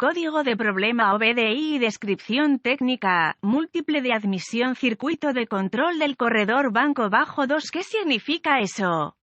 Código de problema OBDI y descripción técnica, múltiple de admisión circuito de control del corredor banco bajo 2. ¿Qué significa eso?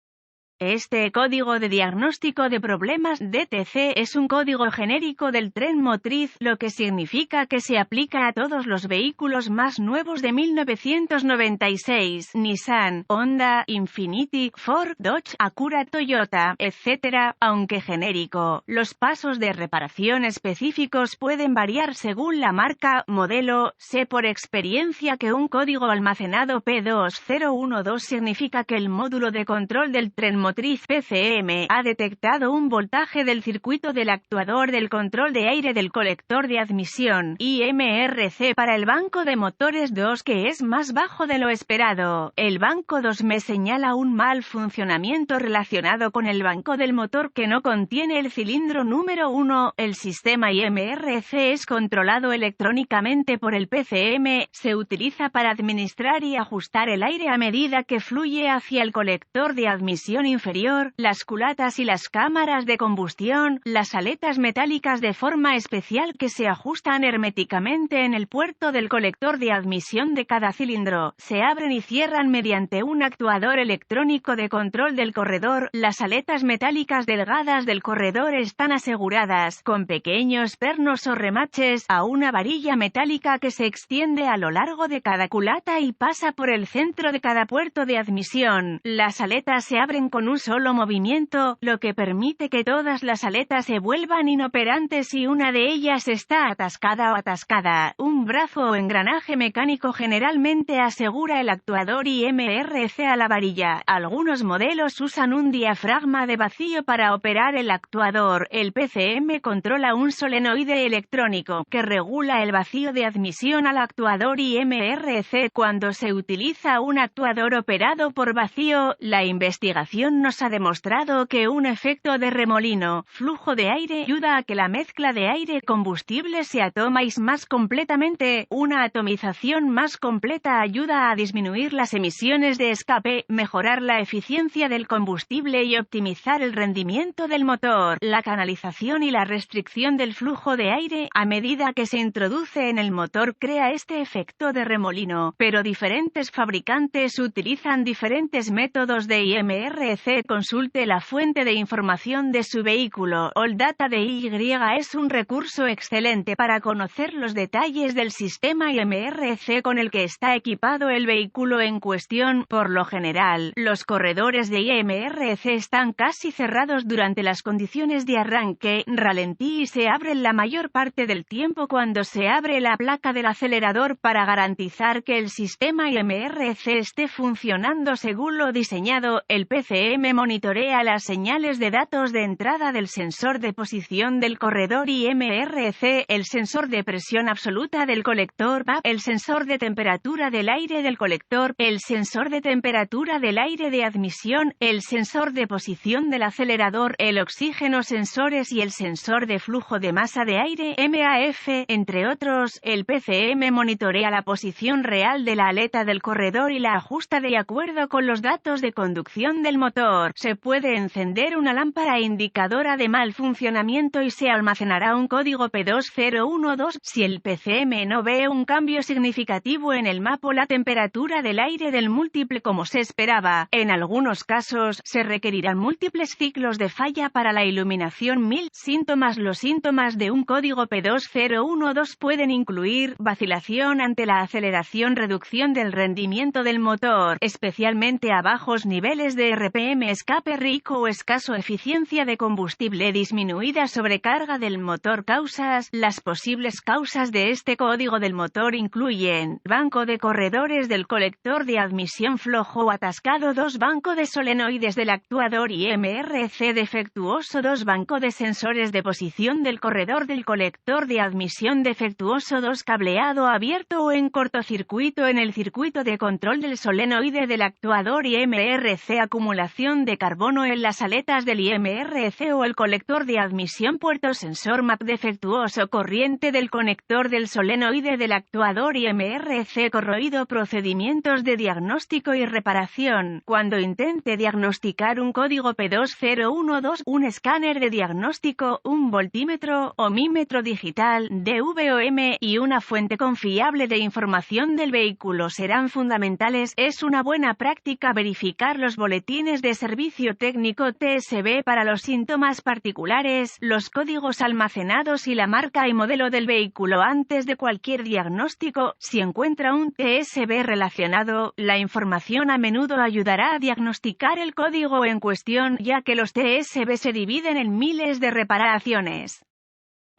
Este código de diagnóstico de problemas DTC es un código genérico del tren motriz, lo que significa que se aplica a todos los vehículos más nuevos de 1996, Nissan, Honda, Infiniti, Ford, Dodge, Acura, Toyota, etc. Aunque genérico, los pasos de reparación específicos pueden variar según la marca, modelo. Sé por experiencia que un código almacenado P2012 significa que el módulo de control del tren motriz PCM ha detectado un voltaje del circuito del actuador del control de aire del colector de admisión IMRC para el banco de motores 2 que es más bajo de lo esperado. El banco 2 me señala un mal funcionamiento relacionado con el banco del motor que no contiene el cilindro número 1. El sistema IMRC es controlado electrónicamente por el PCM, se utiliza para administrar y ajustar el aire a medida que fluye hacia el colector de admisión inferior, las culatas y las cámaras de combustión, las aletas metálicas de forma especial que se ajustan herméticamente en el puerto del colector de admisión de cada cilindro, se abren y cierran mediante un actuador electrónico de control del corredor. Las aletas metálicas delgadas del corredor están aseguradas, con pequeños pernos o remaches, a una varilla metálica que se extiende a lo largo de cada culata y pasa por el centro de cada puerto de admisión. Las aletas se abren con un solo movimiento, lo que permite que todas las aletas se vuelvan inoperantes si una de ellas está atascada o atascada. Un brazo o engranaje mecánico generalmente asegura el actuador IMRC a la varilla. Algunos modelos usan un diafragma de vacío para operar el actuador. El PCM controla un solenoide electrónico que regula el vacío de admisión al actuador IMRC cuando se utiliza un actuador operado por vacío. La investigación nos ha demostrado que un efecto de remolino, flujo de aire, ayuda a que la mezcla de aire-combustible se atomice más completamente. Una atomización más completa ayuda a disminuir las emisiones de escape, mejorar la eficiencia del combustible y optimizar el rendimiento del motor. La canalización y la restricción del flujo de aire, a medida que se introduce en el motor, crea este efecto de remolino, pero diferentes fabricantes utilizan diferentes métodos de IMRC. Consulte la fuente de información de su vehículo. All Data de Y es un recurso excelente para conocer los detalles del sistema IMRC con el que está equipado el vehículo en cuestión. Por lo general, los corredores de IMRC están casi cerrados durante las condiciones de arranque, ralentí y se abren la mayor parte del tiempo cuando se abre la placa del acelerador para garantizar que el sistema IMRC esté funcionando según lo diseñado. El PCM monitorea las señales de datos de entrada del sensor de posición del corredor IMRC, el sensor de presión absoluta del colector PAP, el sensor de temperatura del aire del colector, el sensor de temperatura del aire de admisión, el sensor de posición del acelerador, el oxígeno sensores y el sensor de flujo de masa de aire MAF, entre otros. El PCM monitorea la posición real de la aleta del corredor y la ajusta de acuerdo con los datos de conducción del motor. Se puede encender una lámpara indicadora de mal funcionamiento y se almacenará un código P2012. Si el PCM no ve un cambio significativo en el mapa o la temperatura del aire del múltiple como se esperaba, en algunos casos, se requerirán múltiples ciclos de falla para la iluminación 1000. Síntomas. Los síntomas de un código P2012 pueden incluir vacilación ante la aceleración, reducción del rendimiento del motor, especialmente a bajos niveles de RPM, escape rico o escaso, eficiencia de combustible disminuida, sobrecarga del motor. Causas. Las posibles causas de este código del motor incluyen banco de corredores del colector de admisión flojo o atascado, 2 banco de solenoides del actuador IMRC defectuoso, 2 banco de sensores de posición del corredor del colector de admisión defectuoso, 2 cableado abierto o en cortocircuito en el circuito de control del solenoide del actuador IMRC, acumulación de carbono en las aletas del IMRC o el colector de admisión, puerto sensor MAP defectuoso, corriente del conector del solenoide solenoide del actuador IMRC corroído. Procedimientos de diagnóstico y reparación. Cuando intente diagnosticar un código P2012, un escáner de diagnóstico, un voltímetro, ohmímetro digital, DVOM, y una fuente confiable de información del vehículo serán fundamentales. Es una buena práctica verificar los boletines de servicio técnico TSB para los síntomas particulares, los códigos almacenados y la marca y modelo del vehículo antes de cualquier diagnóstico. Si encuentra un TSB relacionado, la información a menudo ayudará a diagnosticar el código en cuestión, ya que los TSB se dividen en miles de reparaciones.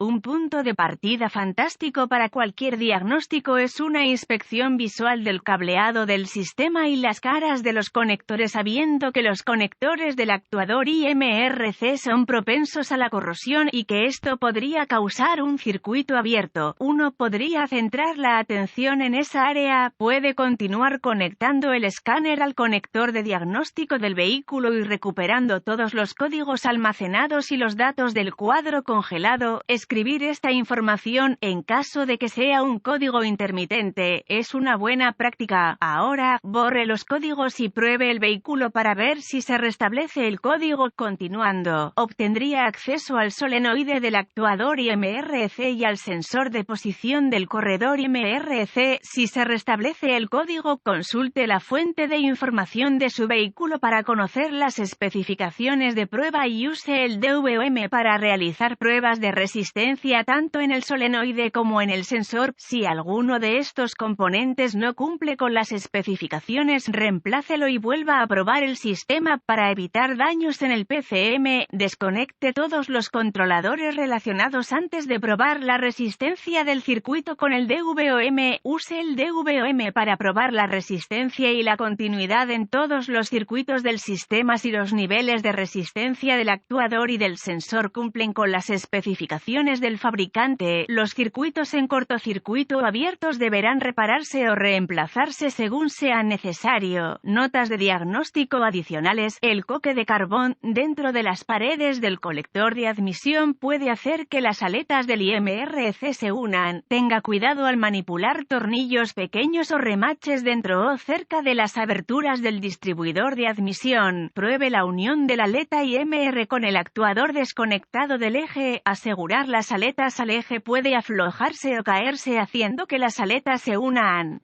Un punto de partida fantástico para cualquier diagnóstico es una inspección visual del cableado del sistema y las caras de los conectores, sabiendo que los conectores del actuador IMRC son propensos a la corrosión y que esto podría causar un circuito abierto. Uno podría centrar la atención en esa área, puede continuar conectando el escáner al conector de diagnóstico del vehículo y recuperando todos los códigos almacenados y los datos del cuadro congelado. Escribir esta información, en caso de que sea un código intermitente, es una buena práctica. Ahora, borre los códigos y pruebe el vehículo para ver si se restablece el código. Continuando, obtendría acceso al solenoide del actuador IMRC y al sensor de posición del corredor IMRC. Si se restablece el código, consulte la fuente de información de su vehículo para conocer las especificaciones de prueba y use el DVOM para realizar pruebas de resistencia tanto en el solenoide como en el sensor. Si alguno de estos componentes no cumple con las especificaciones, reemplácelo y vuelva a probar el sistema para evitar daños en el PCM. Desconecte todos los controladores relacionados antes de probar la resistencia del circuito con el DVOM. Use el DVOM para probar la resistencia y la continuidad en todos los circuitos del sistema. Si los niveles de resistencia del actuador y del sensor cumplen con las especificaciones del fabricante, los circuitos en cortocircuito o abiertos deberán repararse o reemplazarse según sea necesario. Notas de diagnóstico adicionales. El coque de carbón dentro de las paredes del colector de admisión puede hacer que las aletas del IMRC se unan. Tenga cuidado al manipular tornillos pequeños o remaches dentro o cerca de las aberturas del distribuidor de admisión. Pruebe la unión de la aleta IMR con el actuador desconectado del eje. Asegurar las aletas al eje puede aflojarse o caerse haciendo que las aletas se unan.